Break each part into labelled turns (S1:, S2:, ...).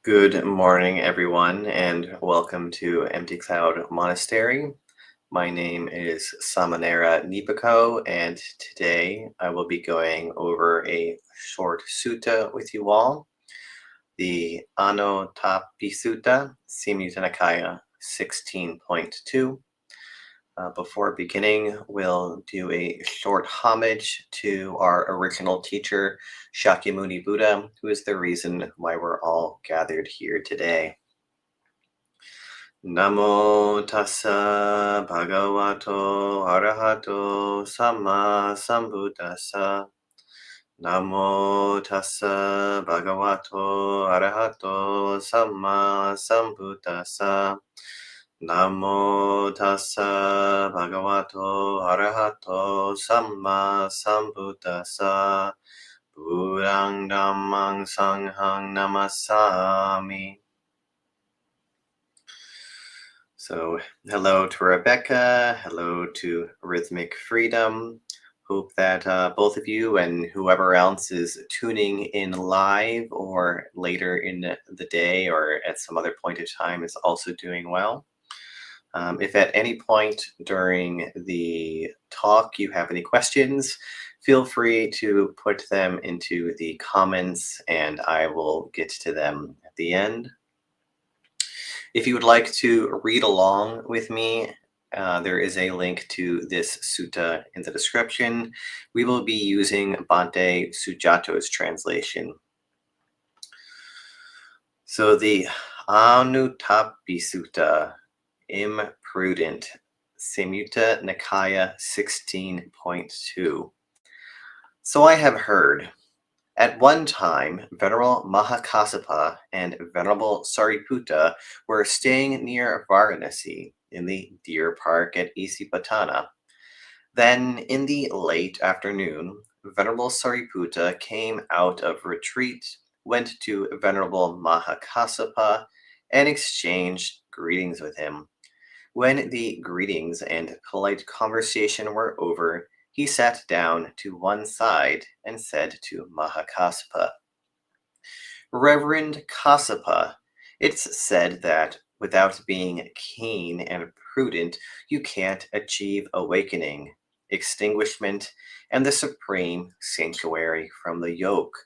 S1: Good morning, everyone, and welcome to Empty Cloud Monastery. My name is Sāmaṇera Nipako, and today I will be going over a short sutta with you all, the Anottappīsutta, Samyutta Nikaya 16.2. Before beginning, we'll do a short homage to our original teacher, Shakyamuni Buddha, who is the reason why we're all gathered here today. Namo tassa bhagavato arahato samma sambuddhassa. Namo tassa bhagavato arahato samma sambuddhassa. Namo tassa bhagavato arahato samma sambuddhassa. Buddhaṃ dhammāṃ saṅghāṃ namasāmi. So, hello to Rebecca, hello to Rhythmic Freedom. Hope that both of you and whoever else is tuning in live or later in the day or at some other point of time is also doing well. If at any point during the talk you have any questions, feel free to put them into the comments and I will get to them at the end. If you would like to read along with me, there is a link to this sutta in the description. We will be using Bhante Sujato's translation. So the Anottappīsutta, Imprudent, Samyutta Nikaya 16.2. So I have heard. At one time, Venerable Mahakassapa and Venerable Sariputta were staying near Varanasi in the deer park at Isipatana. Then, in the late afternoon, Venerable Sariputta came out of retreat, went to Venerable Mahakassapa, and exchanged greetings with him. When the greetings and polite conversation were over, he sat down to one side and said to Mahakassapa, Reverend Kassapa, it's said that without being keen and prudent, you can't achieve awakening, extinguishment, and the supreme sanctuary from the yoke.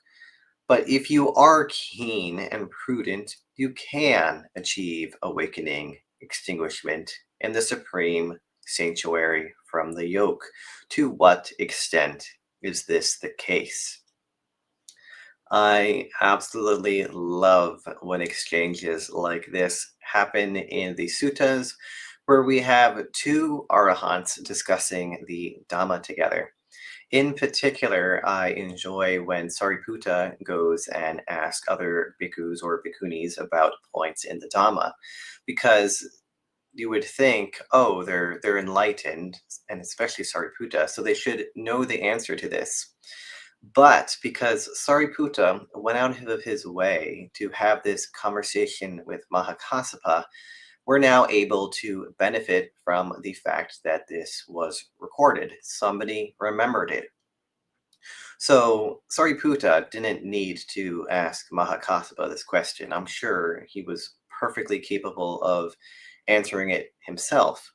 S1: But if you are keen and prudent, you can achieve awakening, extinguishment, and the supreme sanctuary from the yoke. To what extent is this the case? I absolutely love when exchanges like this happen in the suttas, where we have two arahants discussing the Dhamma together. In particular, I enjoy when Sariputta goes and asks other bhikkhus or bhikkhunis about points in the Dhamma, because you would think, oh, they're enlightened, and especially Sariputta, so they should know the answer to this. But because Sariputta went out of his way to have this conversation with Mahakassapa, we're now able to benefit from the fact that this was recorded. Somebody remembered it. So Sariputta didn't need to ask Mahakassapa this question. I'm sure he was perfectly capable of answering it himself.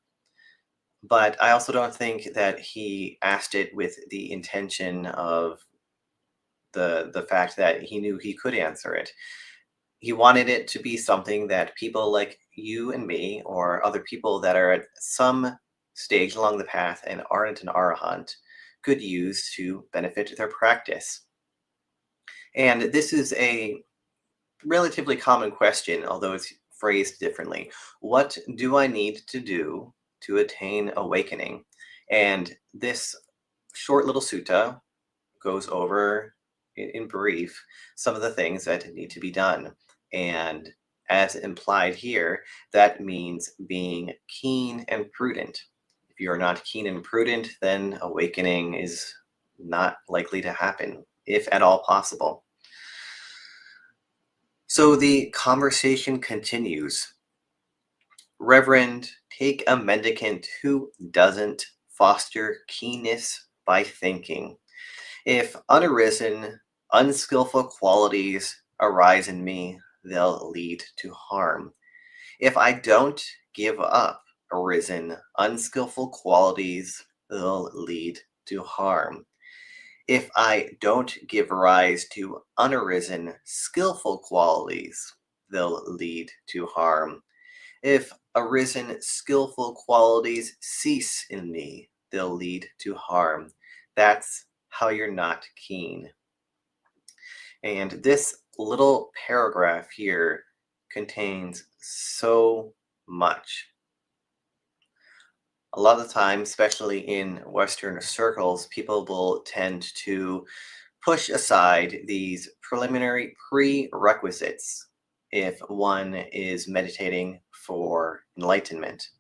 S1: But I also don't think that he asked it with the intention of the fact that he knew he could answer it. He wanted it to be something that people like you and me, or other people that are at some stage along the path and aren't an arahant, could use to benefit their practice. And this is a relatively common question, although it's phrased differently. What do I need to do to attain awakening? And this short little sutta goes over in brief some of the things that need to be done. And as implied here, that means being keen and prudent. If you're not keen and prudent, then awakening is not likely to happen, if at all possible. So the conversation continues. Reverend, take a mendicant who doesn't foster keenness by thinking. If unarisen, unskillful qualities arise in me, they'll lead to harm. If I don't give up arisen, unskillful qualities, they'll lead to harm. If I don't give rise to unarisen, skillful qualities, they'll lead to harm. If arisen, skillful qualities cease in me, they'll lead to harm. That's how you're not keen. And this little paragraph here contains so much. A lot of the time, especially in Western circles, people will tend to push aside these preliminary prerequisites if one is meditating for enlightenment.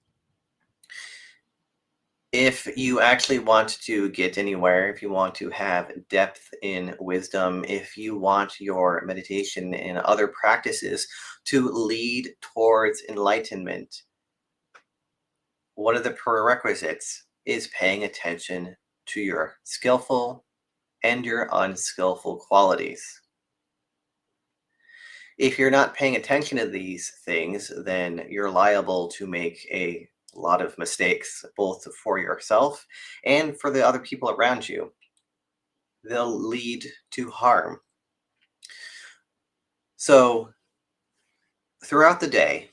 S1: If you actually want to get anywhere, if you want to have depth in wisdom, if you want your meditation and other practices to lead towards enlightenment, one of the prerequisites is paying attention to your skillful and your unskillful qualities. If you're not paying attention to these things, then you're liable to make a lot of mistakes, both for yourself and for the other people around you. They'll lead to harm. So, throughout the day,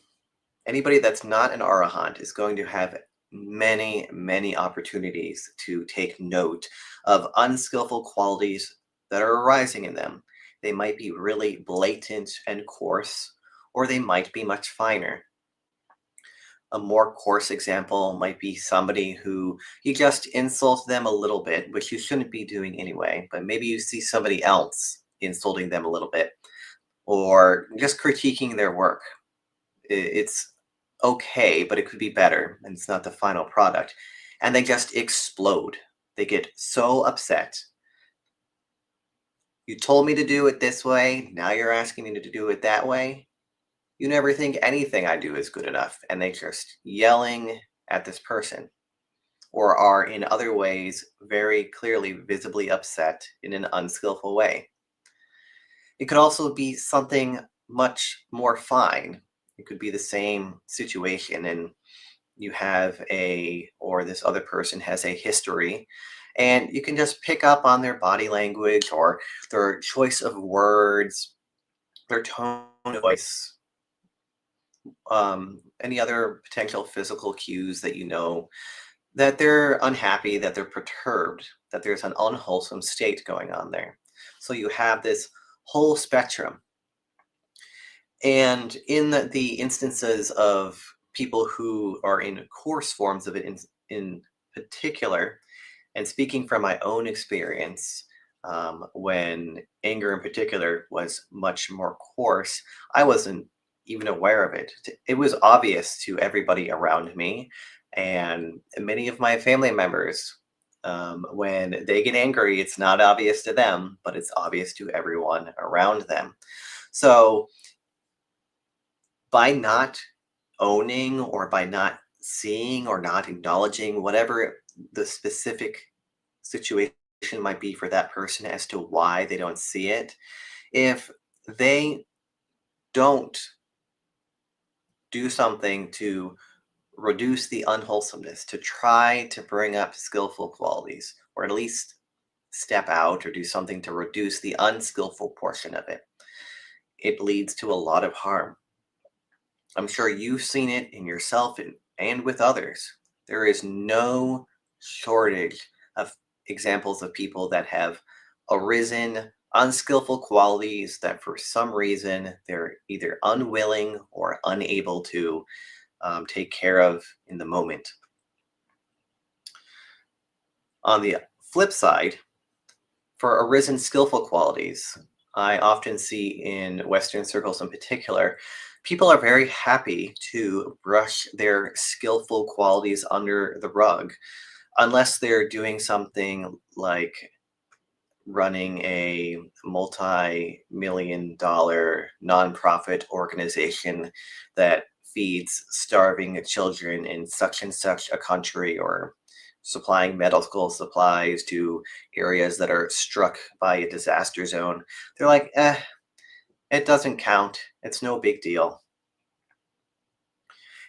S1: anybody that's not an arahant is going to have many, many opportunities to take note of unskillful qualities that are arising in them. They might be really blatant and coarse, or they might be much finer. A more coarse example might be somebody who you just insult them a little bit, which you shouldn't be doing anyway, but maybe you see somebody else insulting them a little bit, or just critiquing their work. It's okay, but it could be better, and it's not the final product. And they just explode. They get so upset. You told me to do it this way, now you're asking me to do it that way. You never think anything I do is good enough, and they just yelling at this person, or are in other ways very clearly visibly upset in an unskillful way. It could also be something much more fine. It could be the same situation, and you have or this other person has a history, and you can just pick up on their body language or their choice of words, their tone of voice, any other potential physical cues that you know that they're unhappy, that they're perturbed, that there's an unwholesome state going on there. So you have this whole spectrum. And in the instances of people who are in coarse forms of it in particular, and speaking from my own experience, when anger in particular was much more coarse, I wasn't even aware of it. It was obvious to everybody around me, and many of my family members. When they get angry, it's not obvious to them, but it's obvious to everyone around them. So, by not owning or by not seeing or not acknowledging whatever the specific situation might be for that person as to why they don't see it, if they don't do something to reduce the unwholesomeness, to try to bring up skillful qualities, or at least step out or do something to reduce the unskillful portion of it, it leads to a lot of harm. I'm sure you've seen it in yourself and with others. There is no shortage of examples of people that have arisen unskillful qualities that for some reason they're either unwilling or unable to take care of in the moment. On the flip side, for arisen skillful qualities, I often see in Western circles in particular, people are very happy to brush their skillful qualities under the rug, unless they're doing something like running a multi-million dollar nonprofit organization that feeds starving children in such and such a country, or supplying medical supplies to areas that are struck by a disaster zone. They're like, It doesn't count. It's no big deal.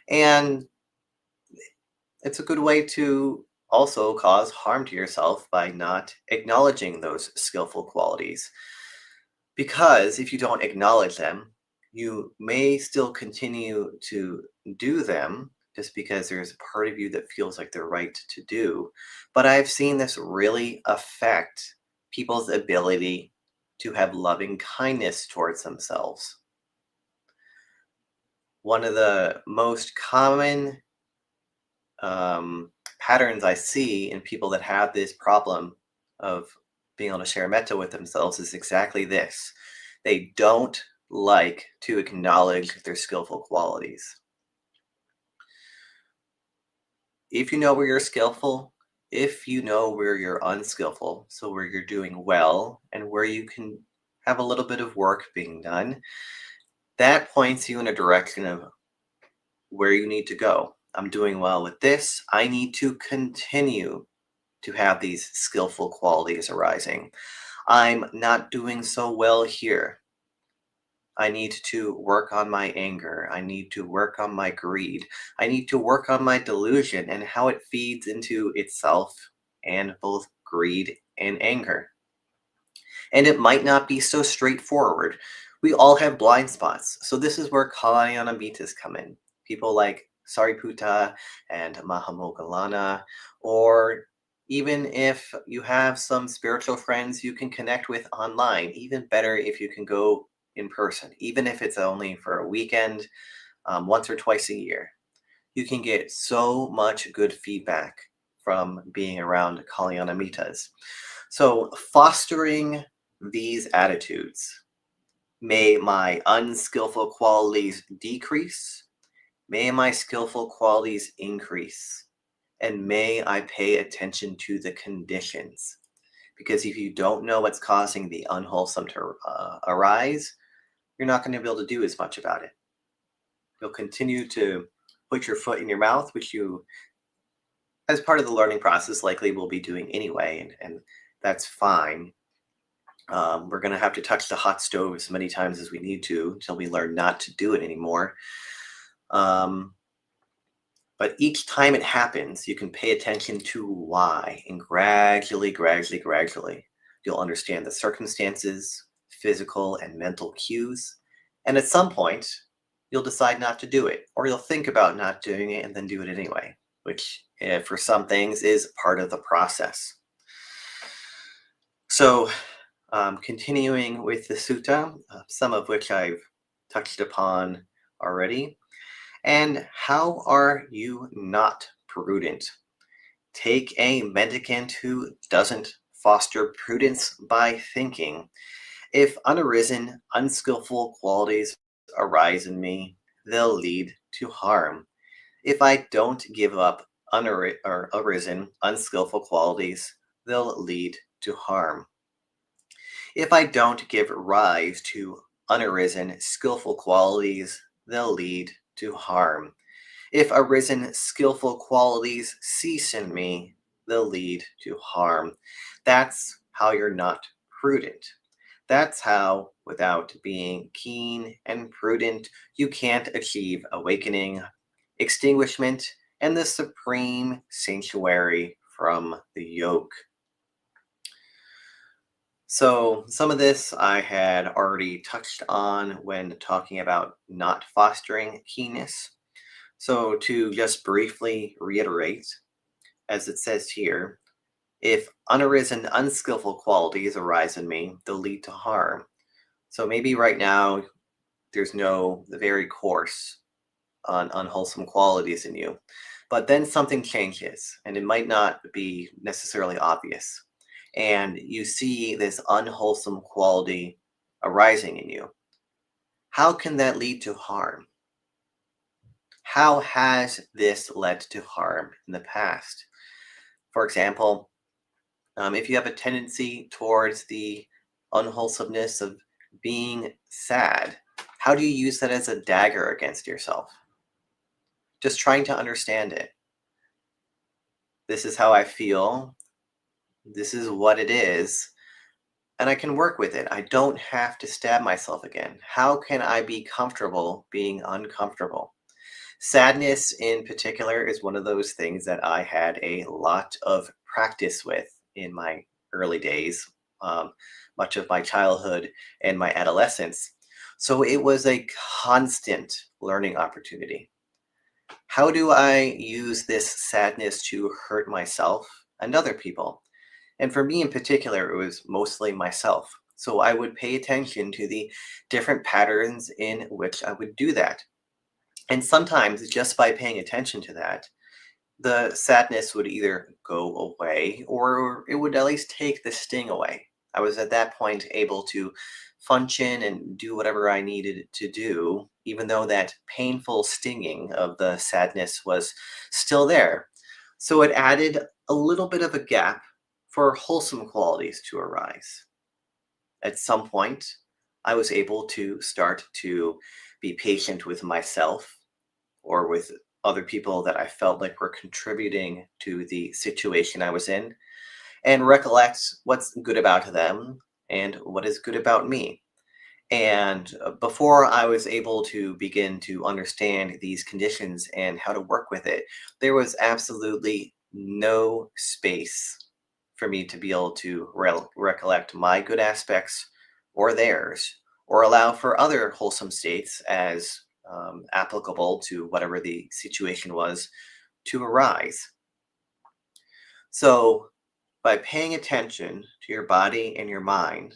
S1: And it's a good way to also cause harm to yourself by not acknowledging those skillful qualities. Because if you don't acknowledge them, you may still continue to do them just because there's a part of you that feels like they're right to do. But I've seen this really affect people's ability to have loving kindness towards themselves. One of the most common patterns I see in people that have this problem of being able to share metta with themselves is exactly this. They don't like to acknowledge their skillful qualities. If you know where you're skillful, if you know where you're unskillful, so where you're doing well and where you can have a little bit of work being done, that points you in a direction of where you need to go. I'm doing well with this. I need to continue to have these skillful qualities arising. I'm not doing so well here. I need to work on my anger. I need to work on my greed. I need to work on my delusion and how it feeds into itself and both greed and anger. And it might not be so straightforward. We all have blind spots. So this is where Kalyanamitas come in. People like Sariputta and Mahamoggallana, or even if you have some spiritual friends you can connect with online, even better if you can go in person, even if it's only for a weekend, once or twice a year. You can get so much good feedback from being around Kalyanamitas. So fostering these attitudes, may my unskillful qualities decrease, may my skillful qualities increase, and may I pay attention to the conditions. Because if you don't know what's causing the unwholesome to arise, you're not going to be able to do as much about it. You'll continue to put your foot in your mouth, which you, as part of the learning process, likely will be doing anyway, and that's fine. We're going to have to touch the hot stove as many times as we need to until we learn not to do it anymore. But each time it happens, you can pay attention to why, and gradually, you'll understand the circumstances, physical and mental cues. And at some point, you'll decide not to do it, or you'll think about not doing it and then do it anyway, which for some things is part of the process. So, continuing with the sutta, some of which I've touched upon already. And how are you not prudent? Take a mendicant who doesn't foster prudence by thinking. If unarisen, unskillful qualities arise in me, they'll lead to harm. If I don't give up arisen, unskillful qualities, they'll lead to harm. If I don't give rise to unarisen, skillful qualities, they'll lead to harm. If arisen, skillful qualities cease in me, they'll lead to harm. That's how you're not prudent. That's how, without being keen and prudent, you can't achieve awakening, extinguishment, and the supreme sanctuary from the yoke. So some of this I had already touched on when talking about not fostering keenness. So to just briefly reiterate, as it says here, if unarisen, unskillful qualities arise in me, they'll lead to harm. So maybe right now there's no very coarse on unwholesome qualities in you, but then something changes, and it might not be necessarily obvious, and you see this unwholesome quality arising in you. How can that lead to harm? How has this led to harm in the past? For example, if you have a tendency towards the unwholesomeness of being sad, how do you use that as a dagger against yourself? Just trying to understand it. This is how I feel. This is what it is. and I can work with it. I don't have to stab myself again. How can I be comfortable being uncomfortable? Sadness, in particular, is one of those things that I had a lot of practice with in my early days, um, much of my childhood and my adolescence. So it was a constant learning opportunity. How do I use this sadness to hurt myself and other people? And for me in particular, it was mostly myself. So I would pay attention to the different patterns in which I would do that. And sometimes, just by paying attention to that, the sadness would either go away or it would at least take the sting away. I was at that point able to function and do whatever I needed to do, even though that painful stinging of the sadness was still there. So it added a little bit of a gap for wholesome qualities to arise. At some point, I was able to start to be patient with myself or with other people that I felt like were contributing to the situation I was in, and recollect what's good about them and what is good about me. And before I was able to begin to understand these conditions and how to work with it, there was absolutely no space for me to be able to recollect my good aspects or theirs, or allow for other wholesome states as applicable to whatever the situation was to arise. So, by paying attention to your body and your mind,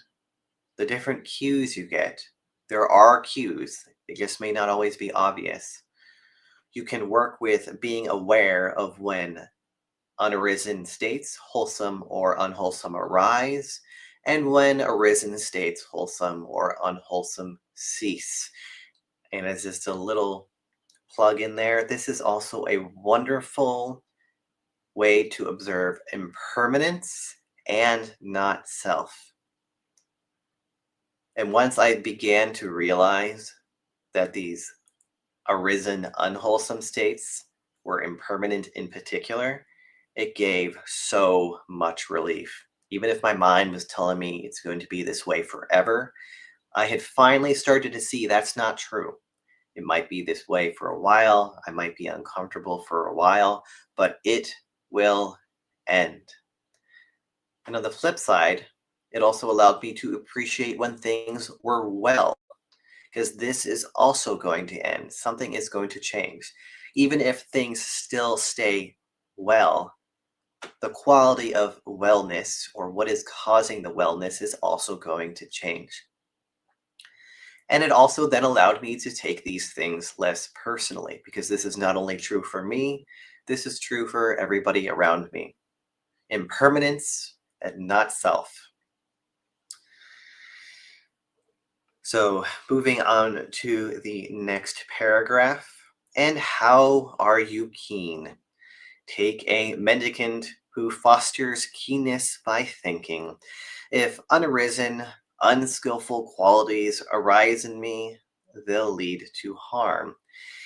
S1: the different cues you get, there are cues, they just may not always be obvious. You can work with being aware of when unarisen states, wholesome or unwholesome, arise, and when arisen states, wholesome or unwholesome, cease. And as just a little plug in there, this is also a wonderful way to observe impermanence and not self. And once I began to realize that these arisen unwholesome states were impermanent in particular, it gave so much relief. Even if my mind was telling me it's going to be this way forever, I had finally started to see that's not true. It might be this way for a while, I might be uncomfortable for a while, but it will end. And on the flip side, it also allowed me to appreciate when things were well, because this is also going to end. Something is going to change. Even if things still stay well, the quality of wellness or what is causing the wellness is also going to change. And it also then allowed me to take these things less personally, because this is not only true for me, this is true for everybody around me. Impermanence and not self. So, moving on to the next paragraph. And how are you keen? Take a mendicant who fosters keenness by thinking. If unarisen, unskillful qualities arise in me, they'll lead to harm.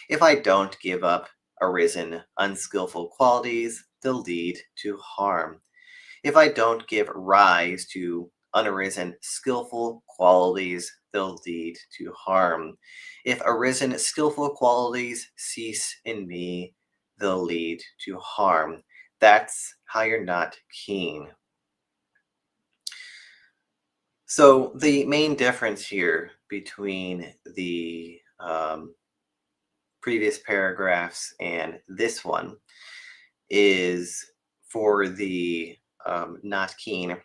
S1: If I don't give up arisen, unskillful qualities, they'll lead to harm. If I don't give rise to unarisen, skillful qualities, they'll lead to harm. If arisen, skillful qualities cease in me, they'll lead to harm. That's how you're not keen. So, the main difference here between the previous paragraphs and this one is for the not keen.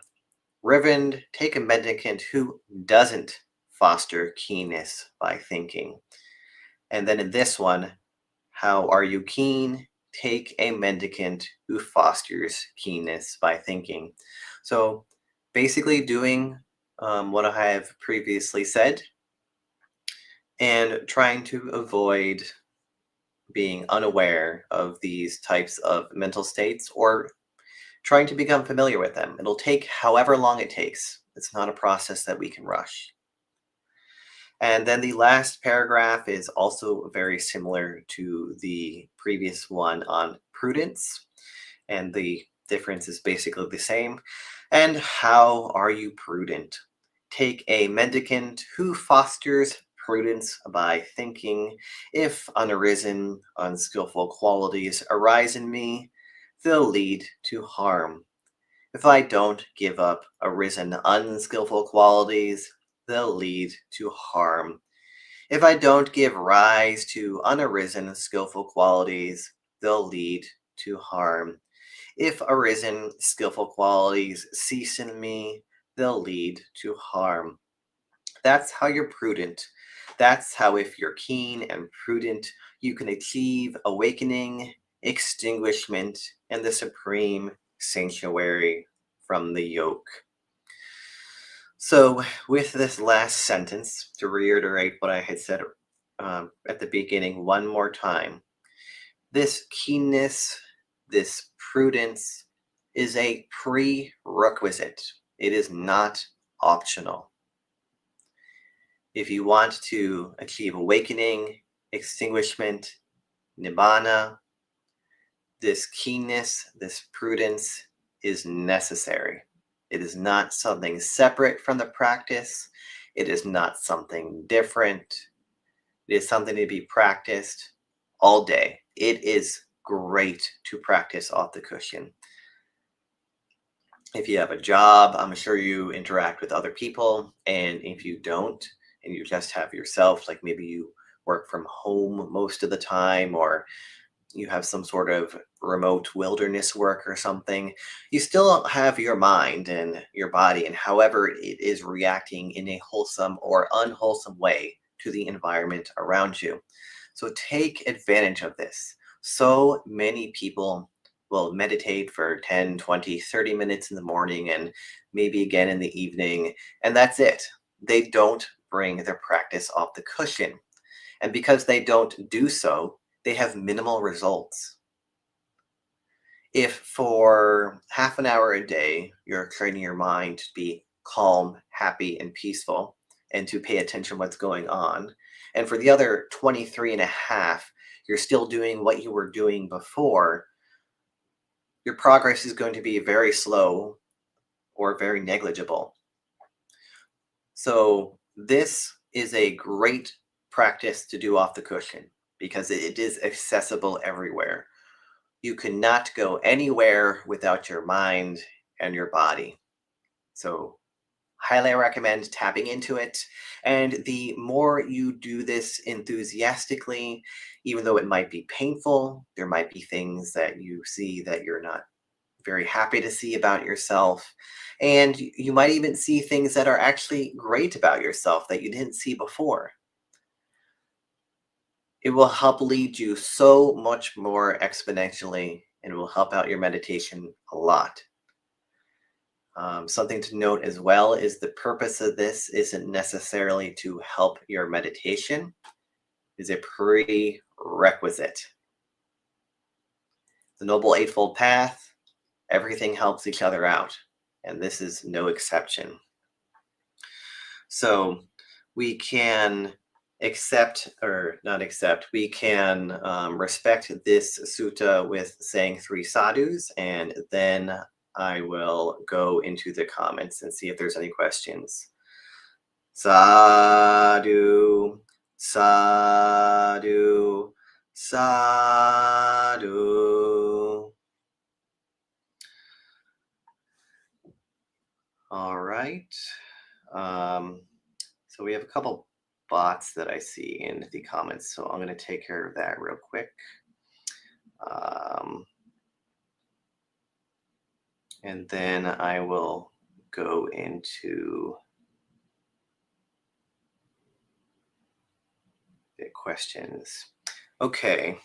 S1: Reverend, take a mendicant who doesn't foster keenness by thinking. And then in this one, how are you keen? Take a mendicant who fosters keenness by thinking. So basically doing what I have previously said and trying to avoid being unaware of these types of mental states or trying to become familiar with them. It'll take however long it takes. It's not a process that we can rush. And then the last paragraph is also very similar to the previous one on prudence. And the difference is basically the same. And how are you prudent? Take a mendicant who fosters prudence by thinking, if unarisen, unskillful qualities arise in me, they'll lead to harm. If I don't give up arisen, unskillful qualities, they'll lead to harm. If I don't give rise to unarisen, skillful qualities, they'll lead to harm. If arisen, skillful qualities cease in me, they'll lead to harm. That's how you're prudent. That's how, if you're keen and prudent, you can achieve awakening, extinguishment, and the supreme sanctuary from the yoke. So, with this last sentence, to reiterate what I had said at the beginning one more time, this keenness, this prudence is a prerequisite. It is not optional. If you want to achieve awakening, extinguishment, nibbana, this keenness, this prudence is necessary. It is not something separate from the practice. It is not something different. It is something to be practiced all day. It is great to practice off the cushion. If you have a job, I'm sure you interact with other people. And if you don't, and you just have yourself, like maybe you work from home most of the time, or you have some sort of remote wilderness work or something, you still have your mind and your body, and however it is reacting in a wholesome or unwholesome way to the environment around you. So take advantage of this. So many people will meditate for 10, 20, 30 minutes in the morning and maybe again in the evening, and that's it. They don't bring their practice off the cushion. And because they don't do so, they have minimal results. If for half an hour a day, you're training your mind to be calm, happy, and peaceful, and to pay attention to what's going on, and for the other 23 and a half, you're still doing what you were doing before, your progress is going to be very slow or very negligible. So this is a great practice to do off the cushion because it is accessible everywhere. You cannot go anywhere without your mind and your body. So highly recommend tapping into it. And the more you do this enthusiastically, even though it might be painful, there might be things that you see that you're not very happy to see about yourself. And you might even see things that are actually great about yourself that you didn't see before. It will help lead you so much more exponentially, and it will help out your meditation a lot. Something to note as well is the purpose of this isn't necessarily to help your meditation. It is a prerequisite. The Noble Eightfold Path, everything helps each other out, and this is no exception. So we can accept, or not accept, we can respect this sutta with saying 3 sadhus, and then I will go into the comments and see if there's any questions. Sadhu, sadhu, sadhu. All right. So we have a couple bots that I see in the comments, so I'm going to take care of that real quick. And then I will go into the questions. Okay.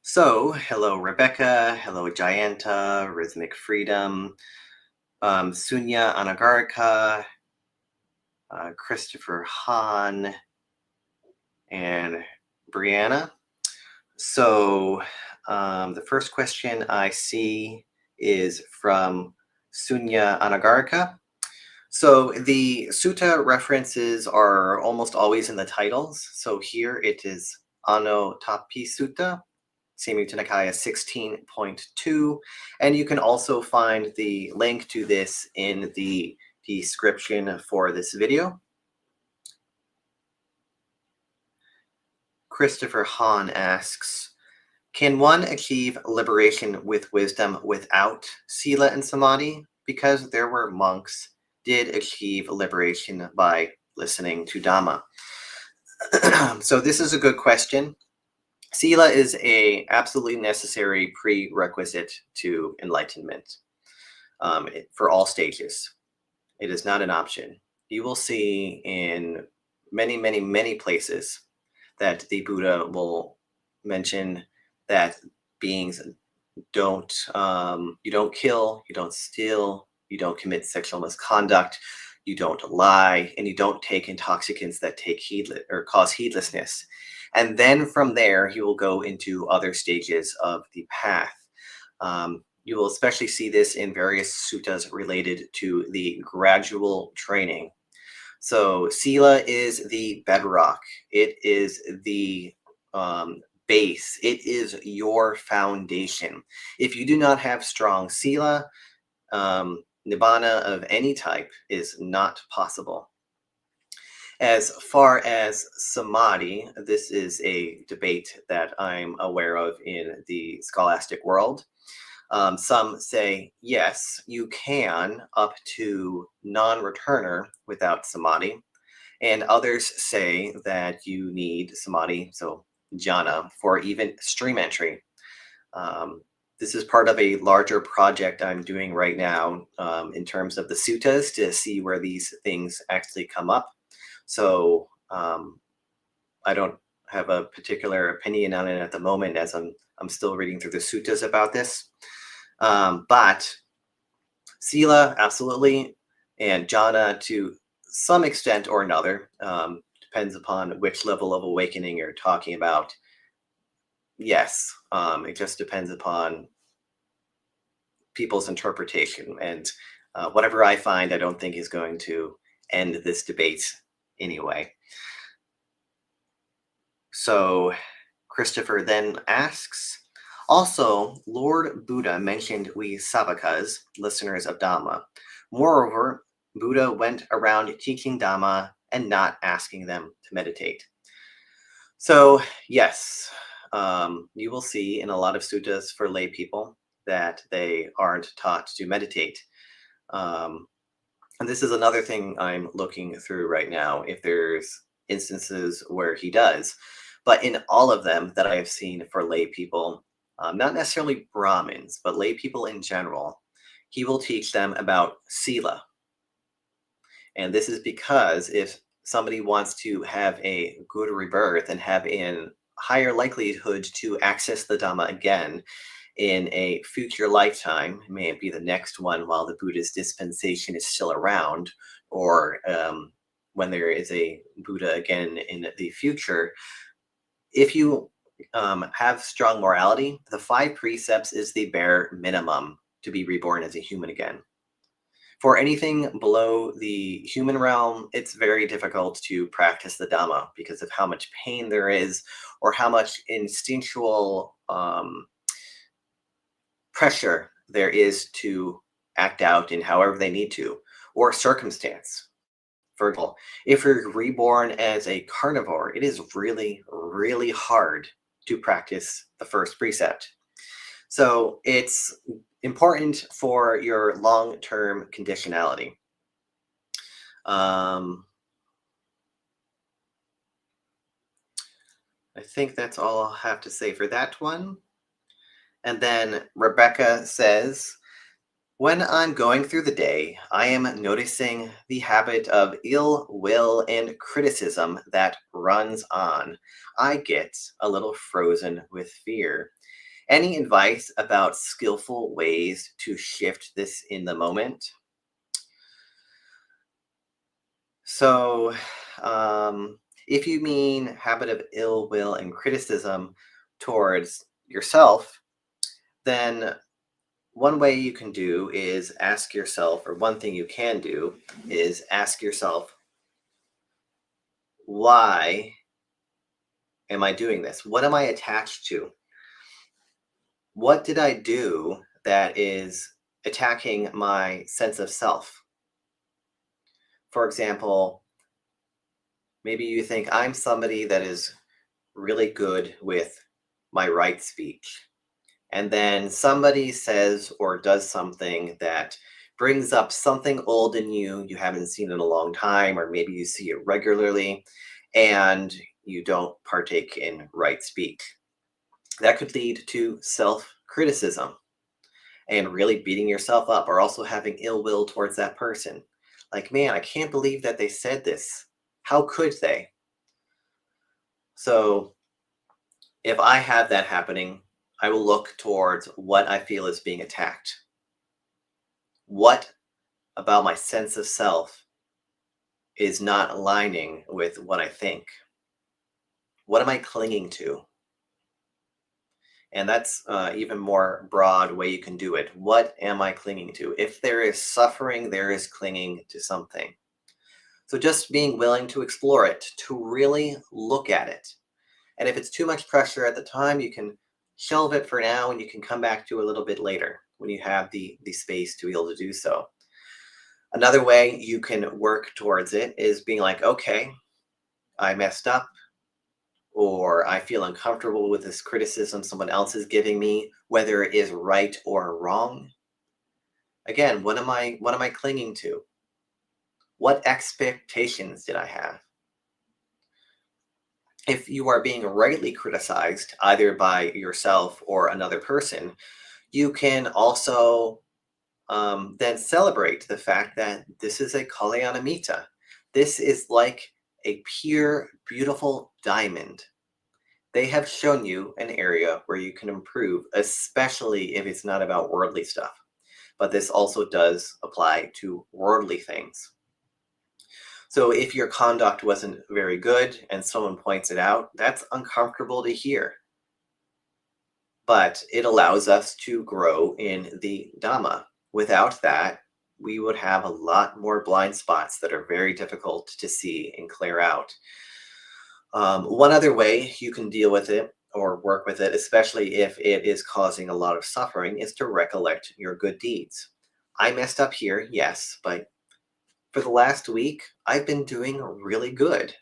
S1: So, hello Rebecca, hello Jayanta, Rhythmic Freedom, Sunya Anagarika, Christopher Hahn, and Brianna. So the first question I see is from Sunya Anagarika. So the sutta references are almost always in the titles. So here it is Anottappīsutta, Samyutta Nikaya 16.2. And you can also find the link to this in the description for this video. Christopher Hahn asks, can one achieve liberation with wisdom without Sila and Samadhi? Because there were monks did achieve liberation by listening to Dhamma. So this is a good question. Sila is a absolutely necessary prerequisite to enlightenment for all stages. It is not an option. You will see in many, many, many places that the Buddha will mention that beings don't, you don't kill, you don't steal, you don't commit sexual misconduct, you don't lie, and you don't take intoxicants that cause heedlessness. And then from there, he will go into other stages of the path. You will especially see this in various suttas related to the gradual training. So Sila is the bedrock. It is the base. It is your foundation. If you do not have strong Sila, Nibbana of any type is not possible. As far as Samadhi, this is a debate that I'm aware of in the scholastic world. Some say, yes, you can up to non-returner without Samadhi. And others say that you need Samadhi, so jhana, for even stream entry. This is part of a larger project I'm doing right now in terms of the suttas to see where these things actually come up. So I don't have a particular opinion on it at the moment, as I'm still reading through the suttas about this. But Sila, absolutely, and jhana to some extent or another, depends upon which level of awakening you're talking about. Yes, it just depends upon people's interpretation, and whatever I find, I don't think is going to end this debate anyway. So Christopher then asks, also, Lord Buddha mentioned we Savakas, listeners of Dhamma. Moreover, Buddha went around teaching Dhamma and not asking them to meditate. So, yes, you will see in a lot of suttas for lay people that they aren't taught to meditate. And this is another thing I'm looking through right now, if there's instances where he does. But in all of them that I have seen for lay people, not necessarily Brahmins, but lay people in general, he will teach them about Sila. And this is because if somebody wants to have a good rebirth and have a higher likelihood to access the Dhamma again in a future lifetime, may it be the next one while the Buddha's dispensation is still around, or when there is a Buddha again in the future, if you have strong morality, the 5 precepts is the bare minimum to be reborn as a human again. For anything below the human realm, it's very difficult to practice the Dhamma because of how much pain there is, or how much instinctual pressure there is to act out in however they need to, or circumstance. For example, if you're reborn as a carnivore, it is really, really hard to practice the first precept. So it's important for your long-term conditionality. I think that's all I'll have to say for that one. And then Rebecca says, when I'm going through the day, I am noticing the habit of ill will and criticism that runs on. I get a little frozen with fear. Any advice about skillful ways to shift this in the moment? So, if you mean habit of ill will and criticism towards yourself, then one way you can do is ask yourself, or one thing you can do is ask yourself, why am I doing this? What am I attached to? What did I do that is attacking my sense of self? For example, maybe you think I'm somebody that is really good with my right speech. And then somebody says or does something that brings up something old in you haven't seen in a long time, or maybe you see it regularly, and you don't partake in right speech. That could lead to self criticism and really beating yourself up, or also having ill will towards that person. Like, man, I can't believe that they said this. How could they? So, if I have that happening, I will look towards what I feel is being attacked. What about my sense of self is not aligning with what I think? What am I clinging to? And that's even more broad way you can do it. What am I clinging to? If there is suffering, there is clinging to something. So just being willing to explore it, to really look at it. And if it's too much pressure at the time, you can shelve it for now and you can come back to a little bit later when you have the space to be able to do so. Another way you can work towards it is being like, okay, I messed up, or I feel uncomfortable with this criticism someone else is giving me, whether it is right or wrong. Again, what am I clinging to? What expectations did I have? If you are being rightly criticized, either by yourself or another person, you can also then celebrate the fact that this is a Kalyanamita. This is like a pure, beautiful diamond. They have shown you an area where you can improve, especially if it's not about worldly stuff. But this also does apply to worldly things. So if your conduct wasn't very good and someone points it out, that's uncomfortable to hear. But it allows us to grow in the Dhamma. Without that, we would have a lot more blind spots that are very difficult to see and clear out. One other way you can deal with it or work with it, especially if it is causing a lot of suffering, is to recollect your good deeds. I messed up here, yes, but for the last week, I've been doing really good.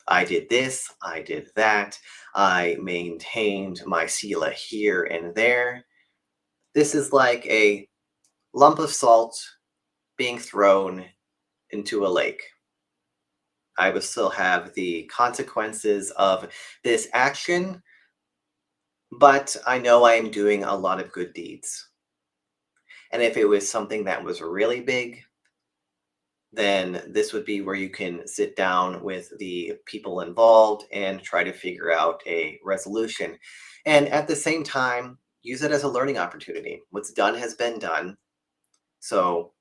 S1: I did this, I did that, I maintained my sila here and there. This is like a lump of salt being thrown into a lake. I will still have the consequences of this action, but I know I am doing a lot of good deeds. And if it was something that was really big, then this would be where you can sit down with the people involved and try to figure out a resolution. And at the same time, use it as a learning opportunity. What's done has been done. So,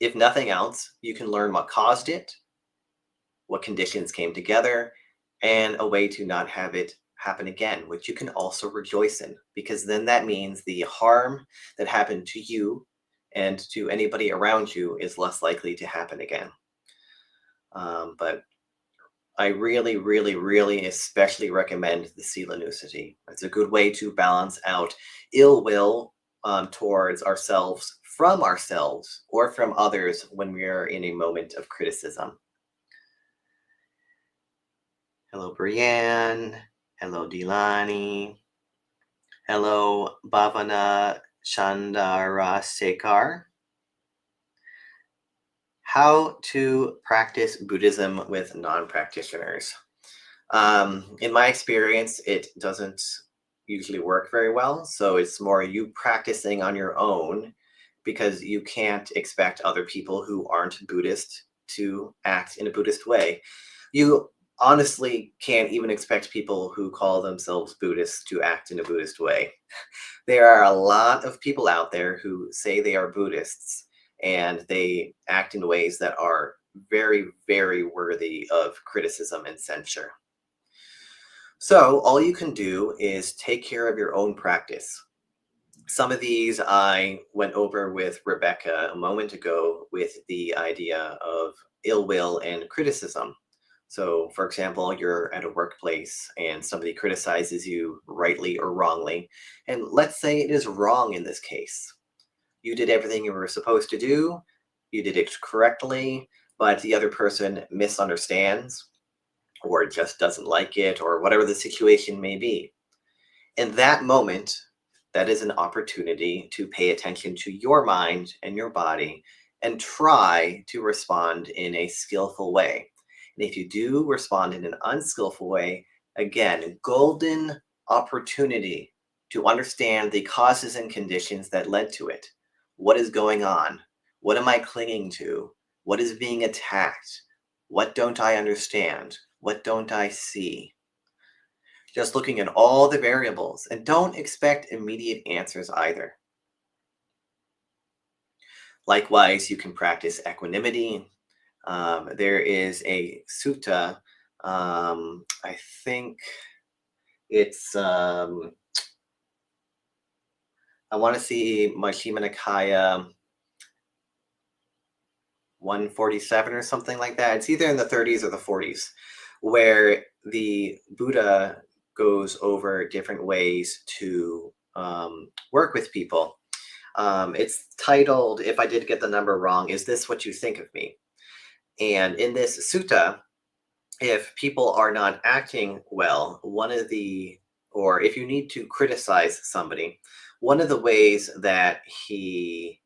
S1: if nothing else, you can learn what caused it, what conditions came together, and a way to not have it happen again, which you can also rejoice in, because then that means the harm that happened to you and to anybody around you is less likely to happen again. But I really, really, really especially recommend the Sila Nusati. It's a good way to balance out ill will towards ourselves, from ourselves, or from others when we are in a moment of criticism. Hello, Brienne. Hello, Dilani. Hello, Bhavana Chandrasekhar. How to practice Buddhism with non-practitioners. In my experience, it doesn't usually work very well. So it's more you practicing on your own, because you can't expect other people who aren't Buddhist to act in a Buddhist way. You honestly can't even expect people who call themselves Buddhists to act in a Buddhist way. There are a lot of people out there who say they are Buddhists and they act in ways that are very, very worthy of criticism and censure. So all you can do is take care of your own practice. Some of these I went over with Rebecca a moment ago with the idea of ill will and criticism. So, for example, you're at a workplace and somebody criticizes you rightly or wrongly. And let's say it is wrong in this case. You did everything you were supposed to do. you did it correctly, but the other person misunderstands or just doesn't like it or whatever the situation may be. In that moment, that is an opportunity to pay attention to your mind and your body and try to respond in a skillful way. And if you do respond in an unskillful way, again, golden opportunity to understand the causes and conditions that led to it. What is going on? What am I clinging to? What is being attacked? What don't I understand? What don't I see? Just looking at all the variables, and don't expect immediate answers either. Likewise, you can practice equanimity. There is a sutta, I think it's, I want to see Majjhima Nikaya 147 or something like that. It's either in the 30s or the 40s, where the Buddha goes over different ways to work with people. It's titled, if I did get the number wrong, "Is This What You Think of Me?" And in this sutta, if people are not acting well, or if you need to criticize somebody, one of the ways that he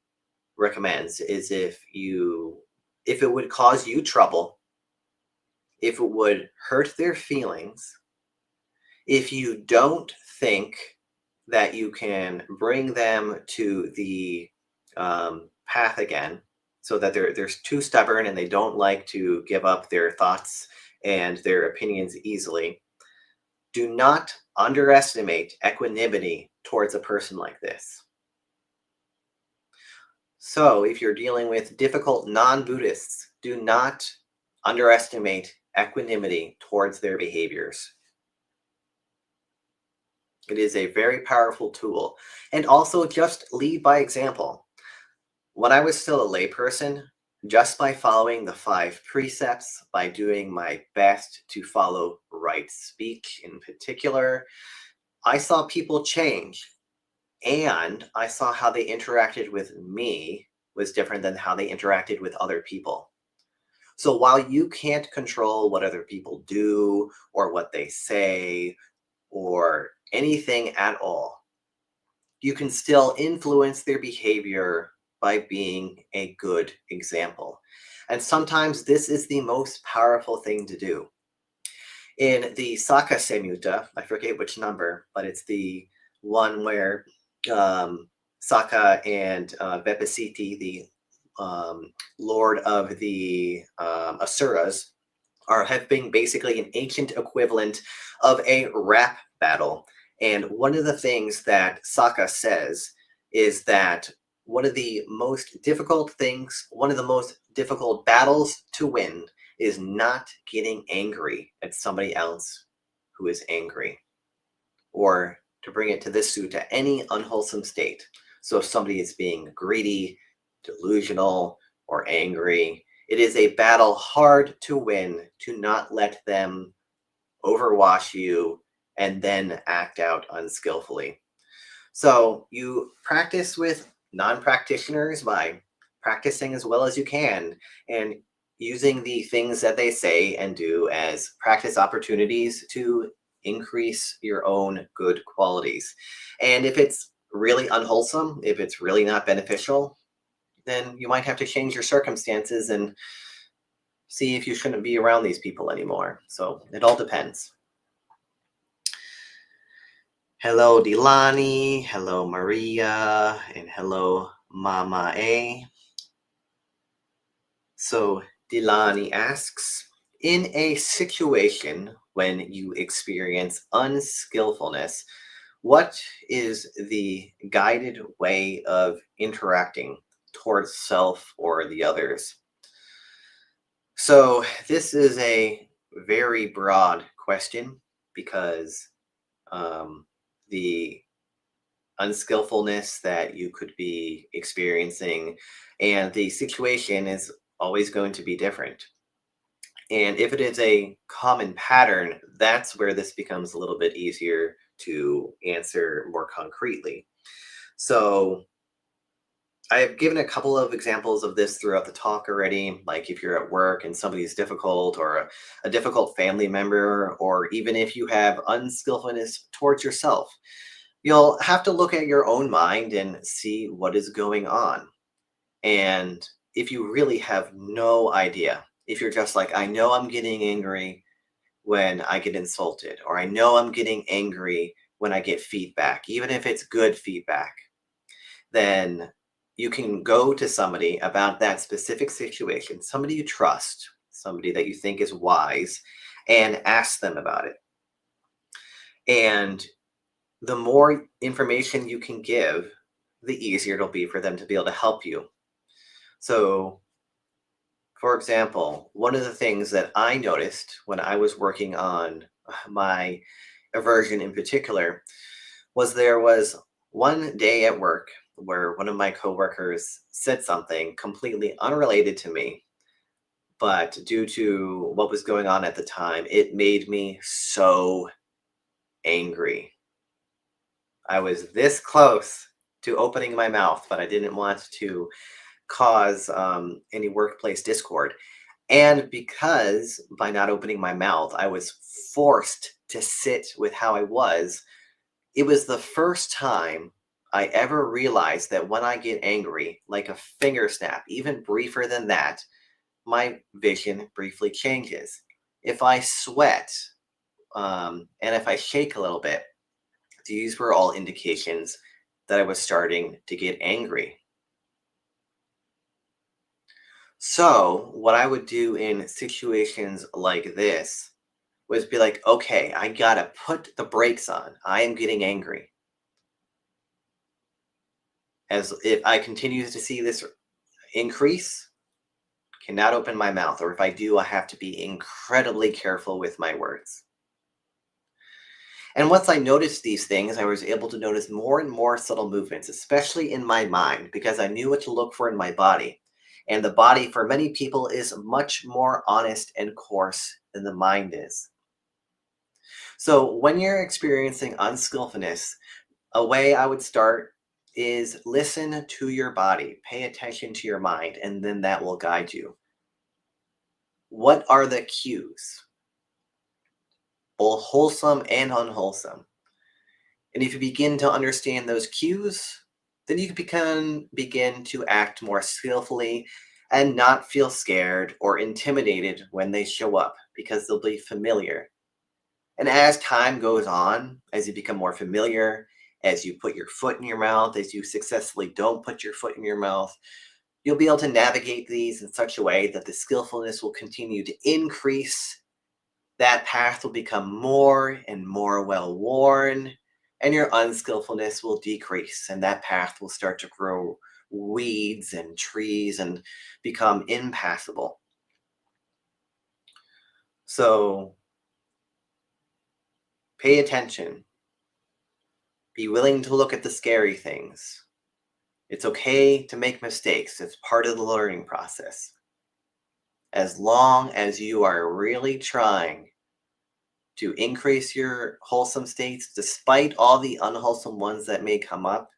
S1: recommends is if it would cause you trouble, if it would hurt their feelings, if you don't think that you can bring them to the path again, so that they're too stubborn and they don't like to give up their thoughts and their opinions easily, do not underestimate equanimity towards a person like this. So if you're dealing with difficult non-Buddhists, do not underestimate equanimity towards their behaviors. It is a very powerful tool. And also just lead by example. When I was still a layperson, just by following the 5 precepts, by doing my best to follow right speech in particular, I saw people change. And I saw how they interacted with me was different than how they interacted with other people. So while you can't control what other people do or what they say or anything at all, you can still influence their behavior by being a good example. And sometimes this is the most powerful thing to do. In the Saka Samyutta, I forget which number, but it's the one where Saka and Vepasiti, the lord of the Asuras, have been basically an ancient equivalent of a rap battle. And one of the things that Saka says is that one of the most difficult battles to win is not getting angry at somebody else who is angry. Or to bring it to this sutta, any unwholesome state. So if somebody is being greedy, delusional, or angry, it is a battle hard to win to not let them overwash you and then act out unskillfully. So you practice with non-practitioners by practicing as well as you can and using the things that they say and do as practice opportunities to increase your own good qualities. And if it's really unwholesome, if it's really not beneficial, then you might have to change your circumstances and see if you shouldn't be around these people anymore. So it all depends. Hello, Delani. Hello, Maria. And hello, Mama A. So Delani asks, in a situation when you experience unskillfulness, what is the guided way of interacting towards self or the others? So this is a very broad question because the unskillfulness that you could be experiencing and the situation is always going to be different. And if it is a common pattern, that's where this becomes a little bit easier to answer more concretely. So I've given a couple of examples of this throughout the talk already, like if you're at work and somebody's difficult, or a difficult family member, or even if you have unskillfulness towards yourself, you'll have to look at your own mind and see what is going on. And if you really have no idea, if you're just like, I know I'm getting angry when I get insulted, or I know I'm getting angry when I get feedback, even if it's good feedback, then you can go to somebody about that specific situation, somebody you trust, somebody that you think is wise, and ask them about it. And the more information you can give, the easier it'll be for them to be able to help you. So, for example, one of the things that I noticed when I was working on my aversion in particular was there was one day at work where one of my coworkers said something completely unrelated to me, but due to what was going on at the time, it made me so angry. I was this close to opening my mouth, but I didn't want to cause any workplace discord. And because by not opening my mouth, I was forced to sit with how I was, it was the first time I ever realized that when I get angry, like a finger snap, even briefer than that, my vision briefly changes. If I sweat and if I shake a little bit, these were all indications that I was starting to get angry. So, what I would do in situations like this was be like, okay, I gotta put the brakes on. I am getting angry. As if I continue to see this increase, cannot open my mouth, or if I do, I have to be incredibly careful with my words. And once I noticed these things, I was able to notice more and more subtle movements, especially in my mind, because I knew what to look for in my body. And the body, for many people, is much more honest and coarse than the mind is. So when you're experiencing unskillfulness, a way I would start is listen to your body, pay attention to your mind, and then that will guide you. What are the cues, both wholesome and unwholesome? And if you begin to understand those cues, then you can begin to act more skillfully and not feel scared or intimidated when they show up, because they'll be familiar. And as time goes on, as you become more familiar, as you put your foot in your mouth, as you successfully don't put your foot in your mouth, you'll be able to navigate these in such a way that the skillfulness will continue to increase. That path will become more and more well worn, and your unskillfulness will decrease, and that path will start to grow weeds and trees and become impassable. So pay attention. Be willing to look at the scary things. It's okay to make mistakes. It's part of the learning process. As long as you are really trying to increase your wholesome states, despite all the unwholesome ones that may come up,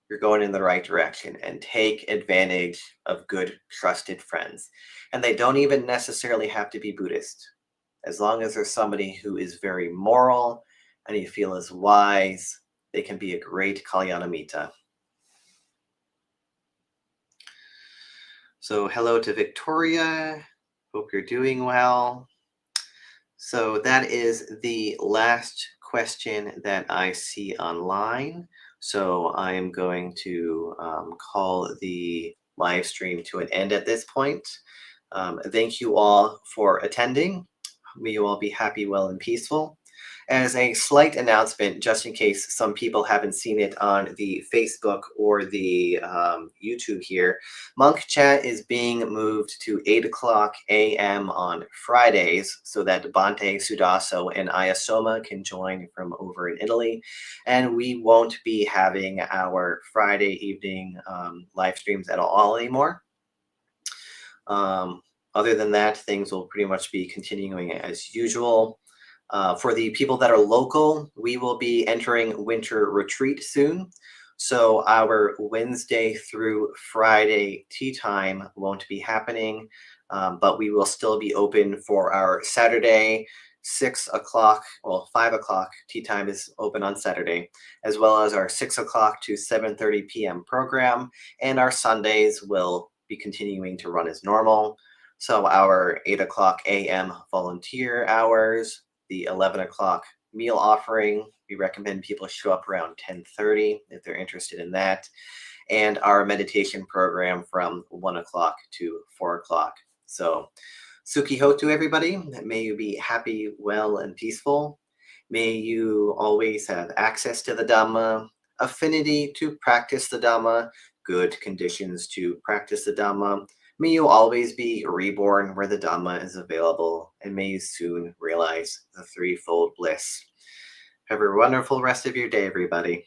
S1: you're going in the right direction. And take advantage of good, trusted friends. And they don't even necessarily have to be Buddhist. As long as there's somebody who is very moral and you feel is wise, they can be a great Kalyanamitta. So hello to Victoria. Hope you're doing well. So that is the last question that I see online. So I am going to call the live stream to an end at this point. Thank you all for attending. May you all be happy, well, and peaceful. As a slight announcement, just in case some people haven't seen it on the Facebook or the YouTube here, Monk Chat is being moved to 8 o'clock a.m. on Fridays so that Bhante Sudaso and Ayasoma can join from over in Italy. And we won't be having our Friday evening live streams at all anymore. Other than that, things will pretty much be continuing as usual. For the people that are local, we will be entering winter retreat soon. So our Wednesday through Friday tea time won't be happening, but we will still be open for our Saturday 6 o'clock, well, 5 o'clock tea time is open on Saturday, as well as our 6 o'clock to 7:30 p.m. program, and our Sundays will be continuing to run as normal. So our 8 o'clock a.m. volunteer hours, the 11 o'clock meal offering. We recommend people show up around 10:30 if they're interested in that. And our meditation program from 1 o'clock to 4 o'clock. So, Suki Hotu, everybody. May you be happy, well, and peaceful. May you always have access to the Dhamma, affinity to practice the Dhamma, good conditions to practice the Dhamma. May you always be reborn where the Dhamma is available, and may you soon realize the threefold bliss. Have a wonderful rest of your day, everybody.